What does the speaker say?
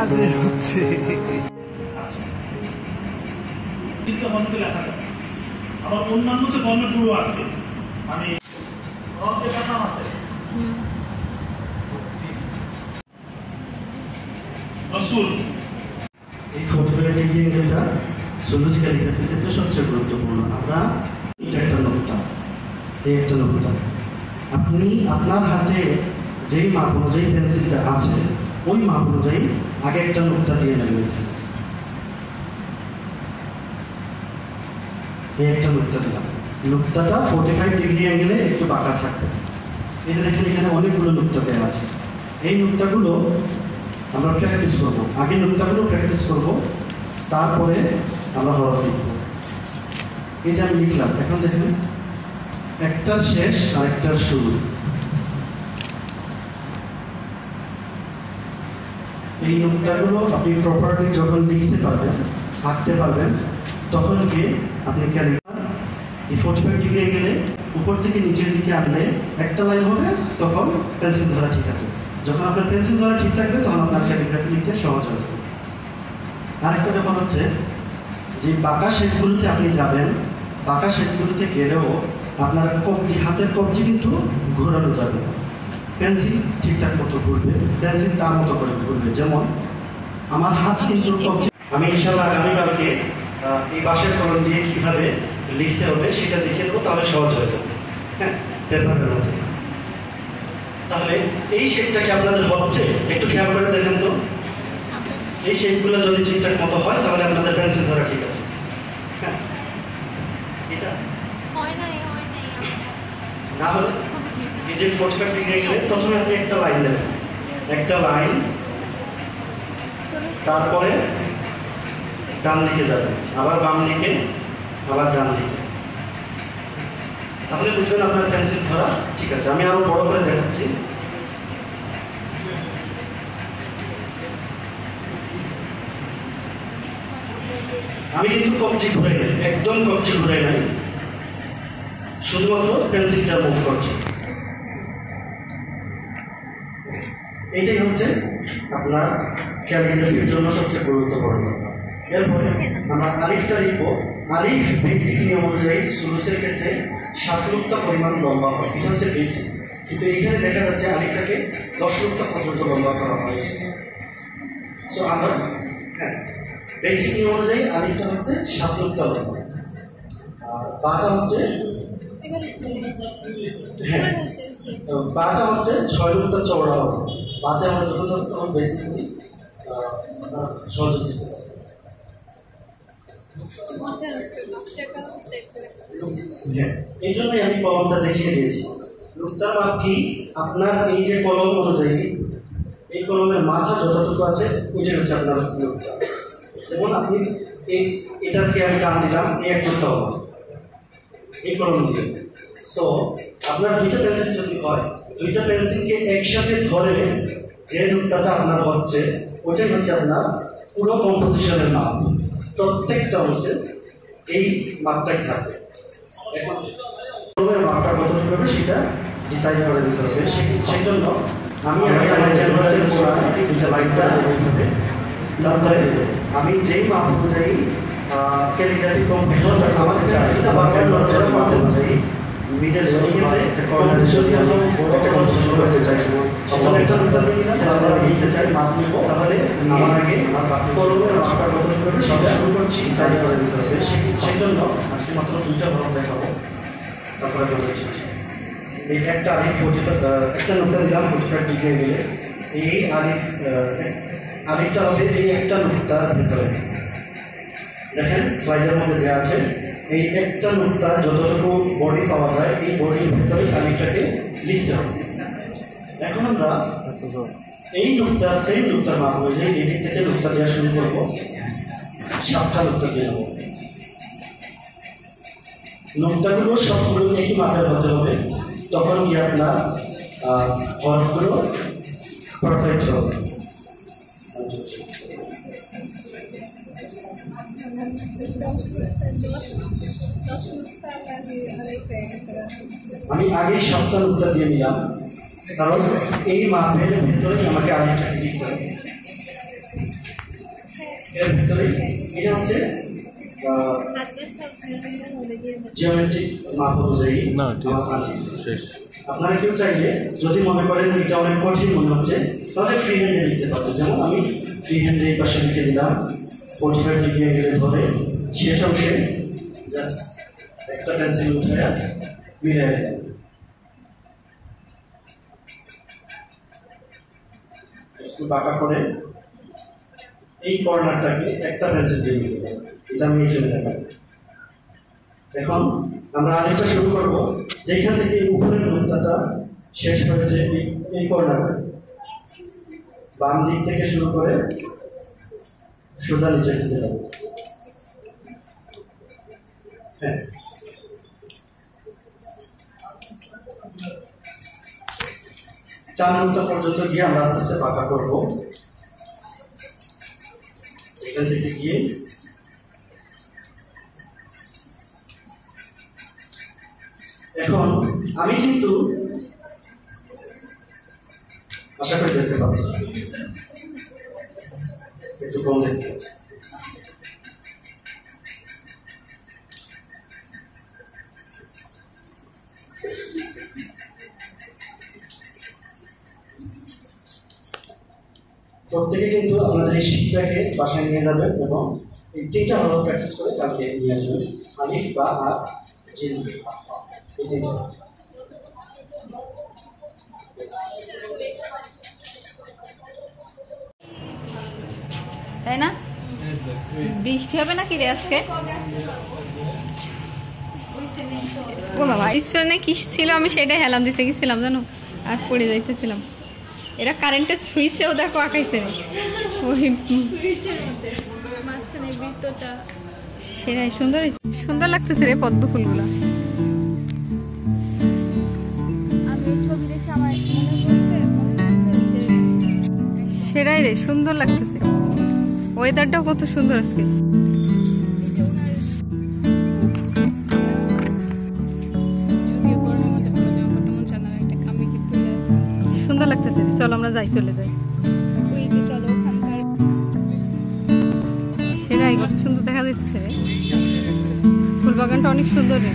কাজের হচ্ছে লেখা যায়। আবার অন্যান্য যে ফর্মেট গুলো আছে মানে আছে এই ফটোগ্রাফিটা সুলুস ক্যালিগ্রাফির ক্ষেত্রে সবচেয়ে গুরুত্বপূর্ণ। আমরা এটা একটা নোকতা, এই একটা নোকতা। আপনি আপনার হাতে যেই মাপ অনুযায়ী পেন্সিলটা আছে ওই মাপ অনুযায়ী আগে একটা নোকতা দিয়ে নেবেন। এই একটা নোকতা দিলাম, নোকতাটা 45 ডিগ্রি অ্যাঙ্গেলে একটু বাঁকা থাকবে। এই যে দেখেন এখানে অনেকগুলো নোকতা দেওয়া আছে। এই নোকতাগুলো আমরা প্র্যাকটিস করবো, আগে নোকতাগুলো প্র্যাকটিস করবো, তারপরে আমরা হরফ লিখবো। এই যে আমি লিখলাম, এখন দেখেন একটা শেষ আর একটা শুরু। এই নোকতাগুলো আপনি প্রপারলি যখন লিখতে পারবেন, আঁকতে পারবেন, তখন গিয়ে আপনি ক্যালিগ্রাফি এই 45 ডিগ্রি গেলে উপর থেকে নিচের দিকে আনলে একটা লাইন হবে, তখন পেন্সিল ধরা ঠিক আছে। যখন আপনার পেন্সিল ধরা ঠিক থাকবে তখন আপনার ক্যালিগ্রাফি লিখতে সহজ হয়ে যাবে। আরেকটা ব্যাপার হচ্ছে যে বাঁকা শেপগুলোতে আপনি যাবেন, বাঁকা শেপগুলোতে গেলেও আপনার কবজি, হাতের কবজি কিন্তু ঘোরানো যাবে না। পেন্সিল ঠিকঠাক মতো ঘুরবে, পেন্সিল তার মতো করে ঘুরবে। যেমন আমার হাত কিন্তু কবজি, আমি ইনশাআল্লাহ আগামীকালকে এই বাঁশের কলম দিয়ে কিভাবে লিখতে হবে সেটা দেখে নেবো, তাহলে সহজ হয়ে যাবে। হ্যাঁ, পেপারের মধ্যে। তাহলে এই শেপটাকে আপনাদের হচ্ছে একটু খেয়াল করে দেখেন তো, এই শেপগুলো যদি ঠিকঠাক মতো হয় তাহলে আপনাদের পেন্সিল ধরা ঠিক আছে। হ্যাঁ, এটা না হলে এই যে 45 ডিগ্রি গেলে প্রথমে আপনি একটা লাইন দেবেন, একটা লাইন, তারপরে ডান দিকে যাবেন, আবার বাম দিকে, আবার ডান দিকে, তাহলে বুঝবেন আপনার পেন্সিল ধরা ঠিক আছে। আমি আরো বড় করে দেখাচ্ছি। আমি কিন্তু কবজি ঘুরে নাই, একদম কবজি ঘুরে নাই, শুধুমাত্র পেন্সিলটা মুভ করছি। এইটাই হচ্ছে আপনার ক্যালিগ্রাফির জন্য সবচেয়ে গুরুত্বপূর্ণ। এরপরে আমরা আলিফটা লিখবো। আলিফ বেসিক নিয়ম অনুযায়ী সুলুসের ক্ষেত্রে 7 নুক্তা পরিমাণ লম্বা হয়, এটা হচ্ছে বেসিক। কিন্তু এখানে দেখা যাচ্ছে আলিফটাকে 10 নুক্তা পর্যন্ত লম্বা করা হয়েছে। সো আমরা হ্যাঁ, বেসিক নিয়ম অনুযায়ী আলিফটা হচ্ছে 7 নুক্তা লম্বা, আর বাটা হচ্ছে হ্যাঁ, বাটা হচ্ছে 6 নুক্তা চওড়া হবে। বাতে আমরা যখন যাবো তখন বেসিকলি সহজে বুঝতে পারবো। এই জন্যই আমি কলমটা দেখিয়ে দিয়েছি। নুক্তার মাপ কি? আপনার এই যে কলম অনুযায়ী এই কলমের মাথা যতটুকু আছে ওইটাই হচ্ছে আপনার নুক্তা। যেমন আপনি এটাকে আমি টান দিলাম, এই এক নুক্তা হবে এই কলম দিয়ে। সো আপনার দুইটা পেন্সিল যদি হয়, দুইটা পেন্সিলকে একসাথে ধরে যে নুক্তাটা আপনার হচ্ছে ওইটাই হচ্ছে আপনার পুরো কম্পোজিশনের মাপ। প্রত্যেকটা অংশে এই মাপটাই থাকবে। এখন কলমের মাপটা কতটুকু হবে সেটা ডিসাইড করে দিতে হবে। সেই জন্য আমি একটা ক্যানভাসের গোড়ায় দুইটা লাইনটা এইভাবে, তারপরে আমি যেই মাপ অনুযায়ী ক্যালিগ্রাফি কম্পিউটার আমার চার্জটা বা ক্যানভাসের মাপ অনুযায়ী মিডল স্কেলে একটা কর্নার যদি আমরা একটা কনস্ট্রাকশন করতে চাই, তখন একটা নুক্তা দিয়ে দিলাম, তারপর আমি লিখতে চাই মাপ নেব, তাহলে আমার আগে আমার বাকি কলমের মাপটা কতটুকু হবে সেটা শুরু করছি, ডিসাইড করে দিতে হবে। সেই জন্য আজকে মাত্র দুইটা হরফ দেখাবো, তারপরে বলছি এই একটা আলিফ একটা নুক্তা দিলাম 45 ডিগ্রি গেলে, এই আলিফটা হবে এই একটা নুক্তার ভেতরে। দেখেন স্লাইডের মধ্যে দেওয়া আছে, এই একটা নুক্তা যতটুকু বডি পাওয়া যায় এই বডির ভেতরে আলিফটাকে লিখতে হবে। এখন আমরা এই নুক্তা সেই নুক্তার মাপ অনুযায়ী এই দিক থেকে নুক্তা দেওয়া শুরু করবো, 7টা নুক্তা দিয়ে নেব। নুক্তাগুলো সবগুলো একই মাপের হতে হবে, তখন কি আপনার হরফগুলো পারফেক্ট হবে। আমি আগেই 7টা নুক্তা দিয়ে নিলাম, কারণ এই মাপের ভিতরে আমাকে আলিফটাকে লিখতে হবে। এর ভিতরে এটা হচ্ছে জিওমেট্রিক মাপ অনুযায়ী আপনারা কেউ চাইলে যদি মনে করেন এটা অনেক কঠিন মনে হচ্ছে তাহলে ফ্রি হ্যান্ডে লিখতে পারবেন। যেমন আমি ফ্রি হ্যান্ডে এই পাশে লিখে দিলাম 45 ডিগ্রি অ্যাঙ্গেলে ধরে শেষ অংশে জাস্ট একটা পেন্সিল উঠে মিলিয়ে দিলাম। একটু বাঁকা করে এই কর্নারটাকে একটা পেন্সিল দিয়ে মিলিয়ে দিলাম। এটা আমি এখানে দেখাবো। এখন আমরা আরেকটা শুরু করব, যেখান থেকে উপরের নোটটা শেষ হয়েছে এই কর্নারে বাম দিক থেকে শুরু করে সোজা নিচে দিতে যাবো। হ্যাঁ, চার নোটটা পর্যন্ত গিয়ে আমরা আস্তে আস্তে পাকা করবো। এখান থেকে গিয়ে এখন আমি কিন্তু আশা করি দেখতে পাচ্ছি একটু কম দেখতে পাচ্ছি। প্রত্যেকে কিন্তু আপনাদের এই শীতটাকে বাসায় নিয়ে যাবেন এবং এই তিনটা ভালো প্র্যাকটিস করে কালকে নিয়ে আসবেন। আলিফ বা আর জিম এই তিনটা। তাই না? বৃষ্টি হবে নাকি রে আজকে? ও বাবা, ঈশ্বরে কিস ছিল, আমি সেটা হেলাম দিতে গেছিলাম জানো, আর পড়ে যাইতেছিলাম। এরা কারেন্টের সুইচেও দেখো আঁকাইছে ওই সেটাই সুন্দর সুন্দর লাগতেছে রে পদ্ম ফুলগুলা। সেটাই রে সুন্দর লাগতেছে, ওয়েদারটাও কত সুন্দর আজকে। সুন্দর লাগতেছে, চলো আমরা যাই, চলে যাই। ওই যে চলো ওখানকার সেটাই কত সুন্দর দেখা যাইতেছে রে, ফুল বাগানটা অনেক সুন্দর রে।